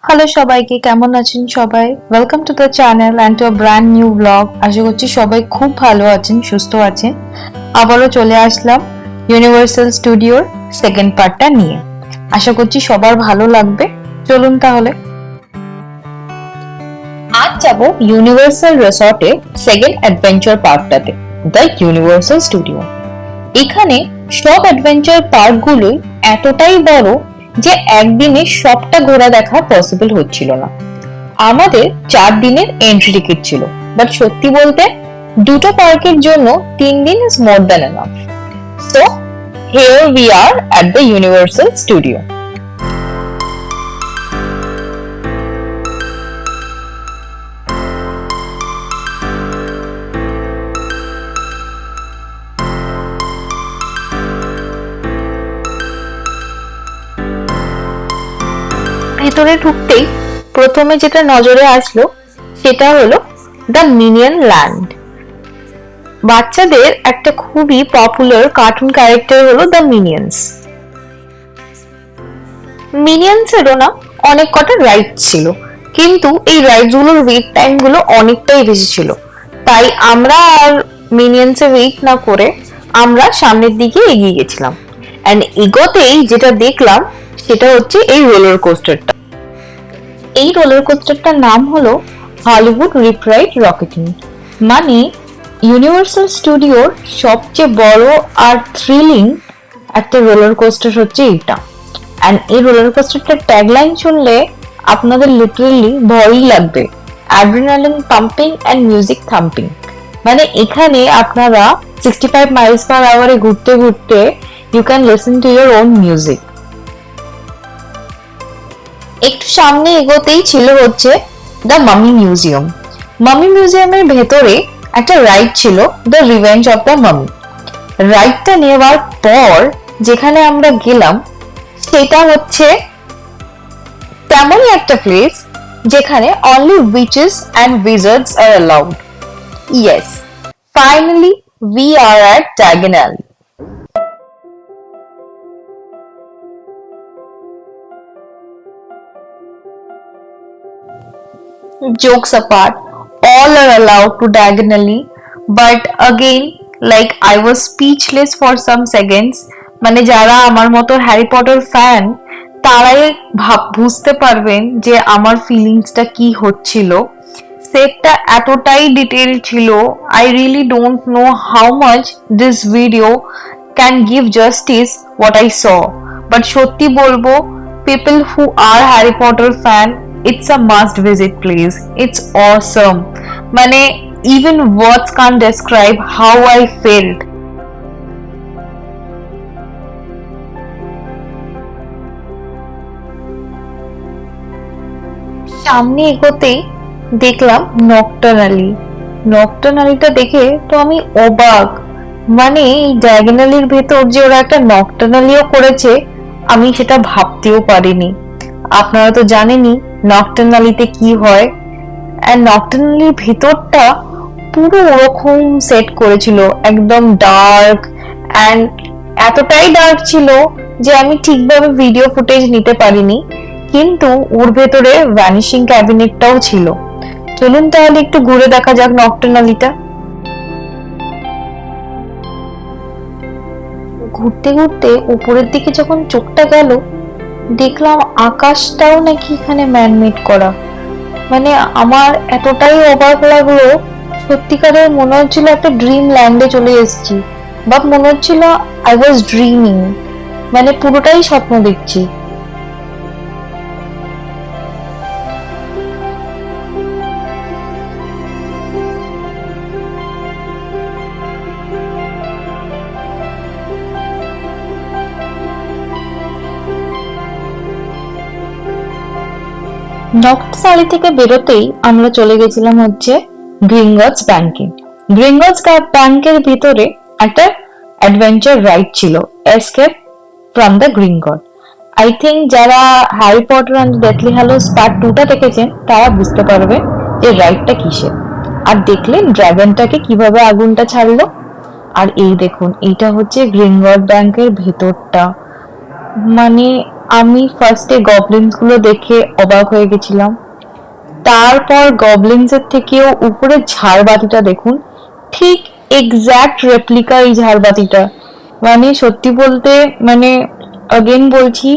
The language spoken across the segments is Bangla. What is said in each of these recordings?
হ্যালো সবাইকে, কেমন আছেন সবাই? Welcome to the channel and to a brand new vlog. আশা করছি সবাই খুব ভালো আছেন, সুস্থ আছেন। আবারও চলে আসলাম ইউনিভার্সাল স্টুডিওর সেকেন্ড পার্টটা নিয়ে। আশা করছি সবার ভালো লাগবে। চলুন তাহলে। আজ যাব ইউনিভার্সাল রিসর্টে সেকেন্ড অ্যাডভেঞ্চার পার্কটাতে, দ্য ইউনিভার্সাল স্টুডিও। এখানে সব অ্যাডভেঞ্চার পার্কগুলোই এতটাই বড় যে একদিনে সবটা ঘোরা দেখা পসিবল হচ্ছিল না। আমাদের 4 দিনের এন্ট্রি টিকিট ছিল, বাট সত্যি বলতে দুটো পার্কের জন্য 3 দিন is more than enough. So here we are at the universal studio. ভেতরে ঢুকতেই প্রথমে যেটা নজরে আসলো সেটা হলো দ্য মিনিয়ন ল্যান্ড। বাচ্চাদের একটা খুবই পপুলার কার্টুন ক্যারেক্টার হলো দ্য মিনিয়ন্স। মিনিয়ন্সেরও না অনেক কটা রাইড ছিল, কিন্তু এই রাইডস গুলোর ওয়েট টাইম গুলো অনেকটাই বেশি ছিল। তাই আমরা আর মিনিয়ন্সে ওয়েট না করে আমরা সামনের দিকে এগিয়ে গেছিলাম। এন্ড এগোতেই যেটা দেখলাম সেটা হচ্ছে এই রোলার কোস্টারটা। এই রোলার কোস্টারটার নাম হলো হলিউড রিপ রাইড রকেটিং। মানে ইউনিভার্সাল স্টুডিওর সবচেয়ে বড় আর থ্রিলিং একটা রোলার কোস্টার হচ্ছে এটা। এন্ড এই রোলার কোস্টারটার ট্যাগলাইন শুনলে আপনাদের লিটারালি ভয়ই লাগবে, adrenaline pumping and music thumping. মানে এখানে আপনারা 65 মাইলস পার আওয়ারে ঘুরতে ঘুরতে you can listen to your own music. একটু সামনে এগোতেই ছিল হচ্ছে দ্য মামি মিউজিয়াম। মামি মিউজিয়ামের ভেতরে একটা রাইড ছিল দ্য রিভেঞ্জ অফ দ্য মামি। রাইডটা নেওয়ার পর যেখানে আমরা গেলাম সেটা হচ্ছে তেমনই একটা প্লেস যেখানে only witches and wizards are allowed. Yes, finally we are at Dragon Alley. Jokes apart, all are allowed to diagonally, but again, like I was speechless for some seconds. মানে যারা আমার মতো হ্যারি পটার ফ্যান তারাই বুঝতে পারবেন যে আমার ফিলিংসটা কি হচ্ছিল। সেটটা এতটাই ডিটেল ছিল, I really don't know how much this video can give justice what I saw. But সত্যি বলবো, people who are Harry Potter fan, it's a must visit place. It's awesome. মানে even words can't describe how I felt. সামনে এগোতেই দেখলাম নকটার্নালি। নকটার্নালিটা দেখে তো আমি অবাক। মানে এই ডায়াগোনালির ভেতর যে ওরা একটা নকটার্নালিও করেছে আমি সেটা ভাবতেও পারিনি। আপনারা তো জানেনই নকটার্নালিতে কি হয়। আর নকটার্নালির ভেতরটা পুরো ওরকম সেট করেছিল, একদম ডার্ক অ্যান্ড এতটাই ডার্ক ছিল যে আমি ঠিকভাবে ভিডিও ফুটেজ নিতে পারিনি, কিন্তু ওর ভেতরে ভ্যানিশিং ক্যাবিনেটটাও ছিল। চলুন তাহলে একটু ঘুরে দেখা যাক নকটার্নালিটা। ঘুরতে ঘুরতে উপরের দিকে যখন চোখটা গেল দেখলাম আকাশটাও নাকি এখানে ম্যানমেড করা। মানে আমার এতটাই অবাক লাগলো, সত্যিকারের মনে হচ্ছিল একটা ড্রিম ল্যান্ডে চলে এসেছি, বা মনে হচ্ছিল আই ওয়াজ ড্রিমিং। মানে পুরোটাই স্বপ্ন দেখছি। নকটার্নালি থেকে বেরোতেই আমরা চলে গেছিলাম হচ্ছে গ্রিঙ্গটস ব্যাংকে। গ্রিঙ্গটস ব্যাংকের ভিতরে একটা অ্যাডভেঞ্চার রাইড ছিল, escape from the Gringott. I think যারা Harry Potter and Deathly Hallows part 2টা দেখেছেন তারা বুঝতে পারবে যে রাইডটা কিসের। আর দেখলেন ড্রাগনটাকে কিভাবে আগুনটা ছাড়লো। আর এই দেখুন, এইটা হচ্ছে গ্রিঙ্গট ব্যাংকের ভেতরটা। মানে আমি ফার্স্টে গবলিনস গুলো দেখে অবাক হয়ে গেছিলাম, তারপর গবলিনস এর থেকেও উপরে ঝাড়বাতিটা দেখুন, ঠিক এক্সাক্ট রেপ্লিকা এই ঝাড়বাতিটা। মানে সত্যি বলতে, মানে অগেন বলছি,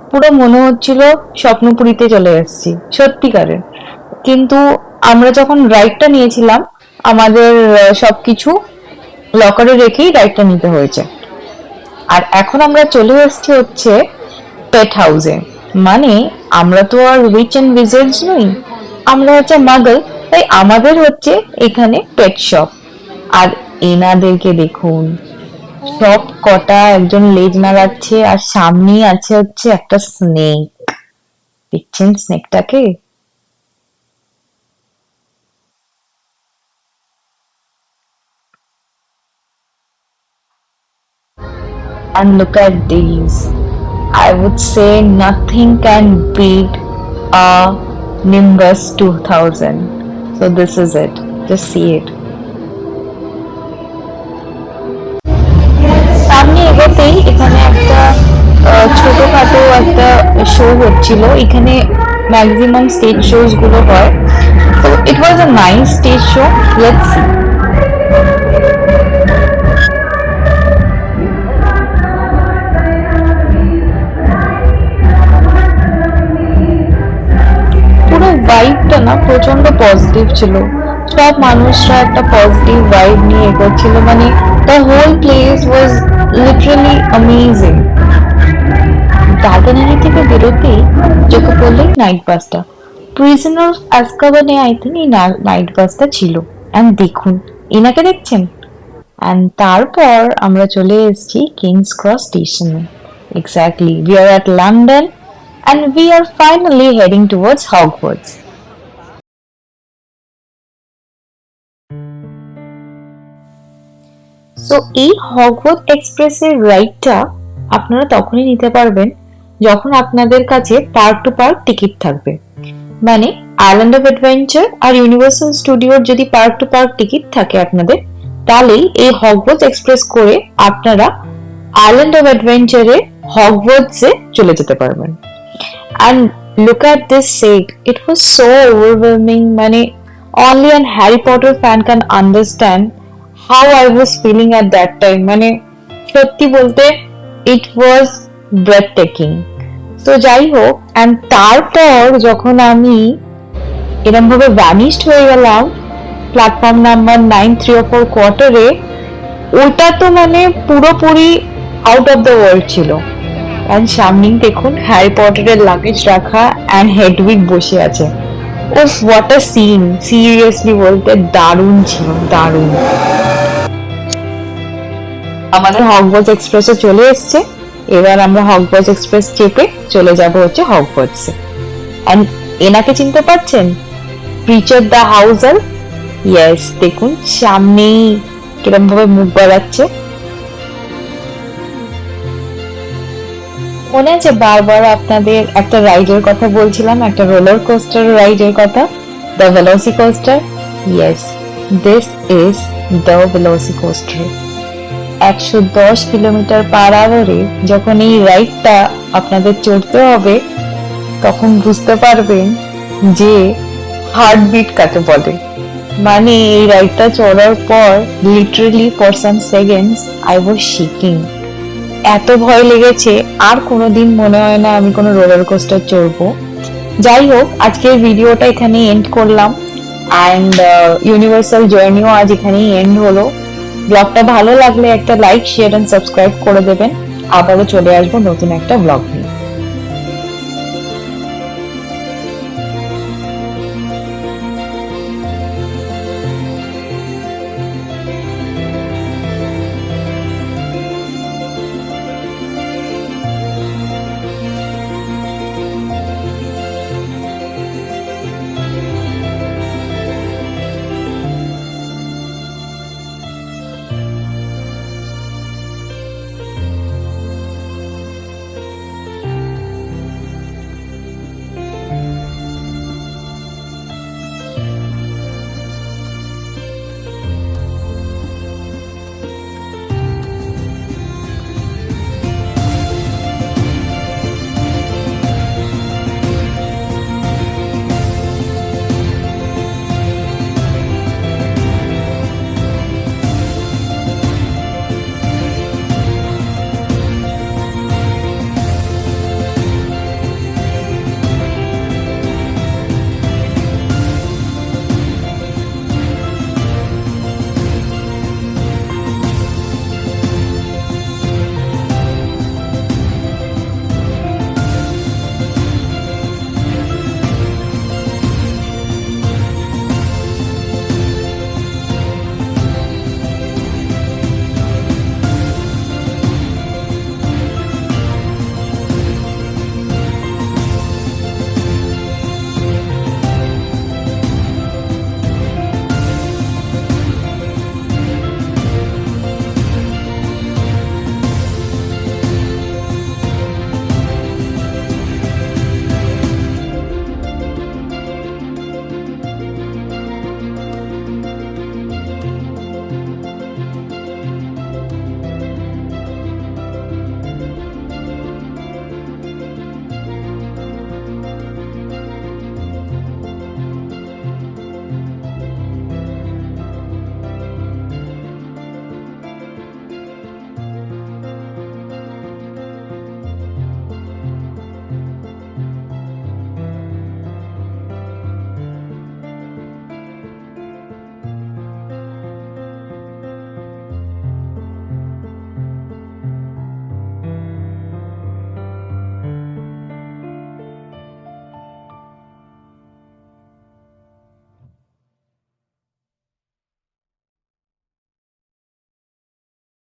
পুরো মনে হচ্ছিল স্বপ্নপুরীতে চলে এসেছি সত্যিকারের। কিন্তু আমরা যখন রাইডটা নিয়েছিলাম, আমাদের সবকিছু লকারে রেখেই রাইডটা নিতে হয়েছে। আর এখন আমরা চলে এসেছি হচ্ছে পেট হাউসে। মানে আমরা তো আর রিচ এন্ড উইজার্ডস নই, আমরা হচ্ছে মাগল, তাই আমাদের হচ্ছে এখানে পেট শপ। আর এনাদেরকে দেখুন, সব কটা একজন লেজ নাড়াচ্ছে, আর সামনেই আছে হচ্ছে একটা স্নেক। দেখছেন স্নেকটাকে? And look at these. I would say nothing can beat a Nimbus 2000. So this is it. Just see it. সামনে এগোতেই এখানে একটা ছোটখাটো একটা শো হচ্ছিল। এখানে ম্যাক্সিমাম স্টেজ শোজ গুলো হয়। তো it was a nice stage show. Let's see. পুরো ভাইবটা না প্রচন্ড পজিটিভ ছিল। সব মানুষরা একটা পজিটিভ ভাইব নিয়ে এগোচ্ছিল। মানে the whole place was literally amazing. দার্গানারি থেকে বেরোতেই চোখে পড়লেই নাইট বাসটা। প্রিজনার অফ আজকাবানে আই থিঙ্ক এই নাইট বাসটা ছিল। অ্যান্ড দেখুন, এনাকে দেখছেন? অ্যান্ড তারপর আমরা চলে এসেছি কিংস ক্রস স্টেশনে। Exactly, we are at London and we are finally heading towards Hogwarts. So এই হগওয়ার্থ এক্সপ্রেসের রাইডটা আপনারা তখনই নিতে পারবেন যখন আপনাদের কাছে পার্ক টু পার্ক টিকিট থাকবে। মানে আইল্যান্ড অফ অ্যাডভেঞ্চার আর ইউনিভার্সাল স্টুডিওর যদি পার্ক টু পার্ক টিকিট থাকে আপনাদের, তাহলেই এই হগওয়ার্থ এক্সপ্রেস করে আপনারা আইল্যান্ড অফ অ্যাডভেঞ্চারে হগওয়ার্থসে চলে যেতে পারবেন। And look at this set. It was so overwhelming. Mane, only a Harry Potter fan can understand how I was feeling at that time. Mane, সত্যি বলতে it was breathtaking. তো যাই হোক, and তারপর যখন আমি এরকম ভাবে ভ্যানিশড হয়ে গেলাম প্ল্যাটফর্ম নাম্বার 9 3 or 4 কোয়ার্টারে, ওটা তো মানে পুরোপুরি আউট অফ দ্য ওয়ার্ল্ড ছিল। আর সামনেই দেখুন হ্যারি পটারের লাগেজ রাখা অ্যান্ড হেডউইগ বসে আছে। ওফ, হোয়াট আ সিন! সিরিয়াসলি বলতে দারুণ ছিল, দারুণ। আমাদের হগওয়ার্টস এক্সপ্রেসে চলে এসছে। এবার আমরা হগওয়ার্টস এক্সপ্রেস চেপে চলে যাব হচ্ছে হগওয়ার্টসে। অ্যান্ড এনাকে চিনতে পারছেন? Preacher the হাউজার। ইয়েস, দেখুন সামনেই কিরম ভাবে মুখ বাড়াচ্ছে। মনে আছে বারবার আপনাদের একটা রাইডের কথা বলছিলাম, একটা রোলার কোস্টার রাইডের কথা, the velocicoaster. Yes, this is the velocicoaster. 110 kilometre per আওয়ারে যখন এই রাইডটা আপনাদের চড়তে হবে, তখন বুঝতে পারবেন যে হার্টবিট কাকে বলে। মানে এই রাইডটা চড়ার পর literally for some seconds I was shaking. এত ভয় লেগেছে, আর কোনোদিন মনে হয় না আমি কোনো রোলার কোস্টার চড়বো। যাই হোক, আজকের ভিডিওটা এখানে এন্ড করলাম, অ্যান্ড ইউনিভার্সাল জার্নিও আজ এখানেই এন্ড হলো। ব্লগটা ভালো লাগলে একটা লাইক, শেয়ার এন্ড সাবস্ক্রাইব করে দেবেন। আবারও চলে আসবো নতুন একটা ব্লগ নিয়ে।